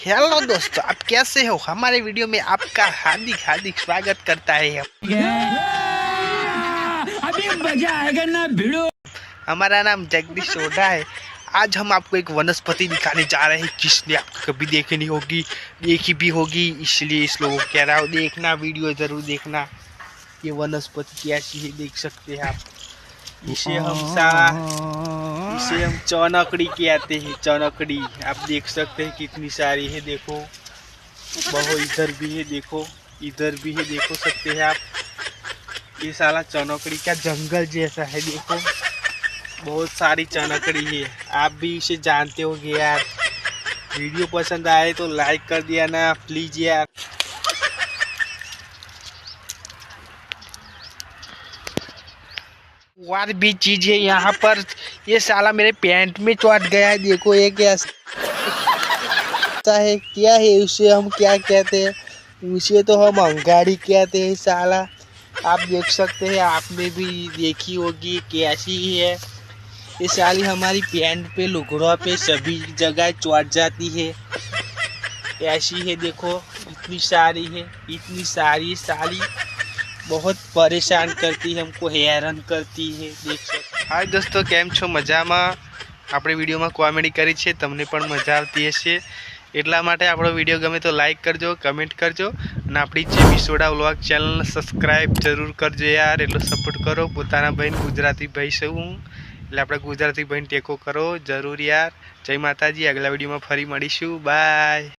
Hello दोस्तों, आप कैसे हो। हमारे वीडियो में आपका हार्दिक हार्दिक स्वागत करता है। अभी मजा आएगा ना भिड़ो। हमारा नाम जगदीश सोढा है। आज हम आपको एक वनस्पति दिखाने जा रहे हैं जिसने आपको कभी देखी नहीं होगी, देखी भी होगी, इसलिए इस लोगों को कह रहा हूँ देखना, वीडियो जरूर देखना। ये वनस्पति कैसी है देख सकते हैं आप। इसे हम चौनकड़ी कहते हैं। चौनकड़ी आप देख सकते हैं कितनी सारी है, देखो बहुत इधर भी है, देखो इधर भी है, देखो सकते हैं आप। ये साला चौनकड़ी का जंगल जैसा है, देखो बहुत सारी चौनकड़ी है। आप भी इसे जानते होंगे यार। वीडियो पसंद आए तो लाइक कर दिया ना प्लीज यार। और भी चीज है यहाँ पर। ये साला मेरे पैंट में चढ़ गया है, देखो ये कैसा है, क्या है उसे हम क्या कहते हैं, उसे तो हम अंगाड़ी कहते हैं साला। आप देख सकते हैं, आपने भी देखी होगी कैसी है। ये साली हमारी पैंट पे, लुगड़ों पे, सभी जगह चढ़ जाती है। ऐसी है, देखो इतनी सारी है, इतनी सारी साली बहुत परेशान करती है हमको, हैरान करती है। देख सकते। हाय दोस्तों, કેમ છો? મજામાં? આપણે વિડીયોમાં કોમેડી કરી છે, તમને પણ મજા આવતી હશે। એટલા માટે આપણો વિડીયો ગમે તો લાઈક કરજો, કમેન્ટ કરજો અને આપણી જે વિસોડા વ્લોગ ચેનલને સબસ્ક્રાઈબ જરૂર કરજો યાર। એટલો સપોર્ટ કરો। પોતાના ભાઈને ગુજરાતી ભાઈ છું હું, એટલે આપણે ગુજરાતી ભાઈને ટેકો કરો જરૂર યાર। જય માતાજી। આગલા વિડીયોમાં ફરી મળીશું, બાય।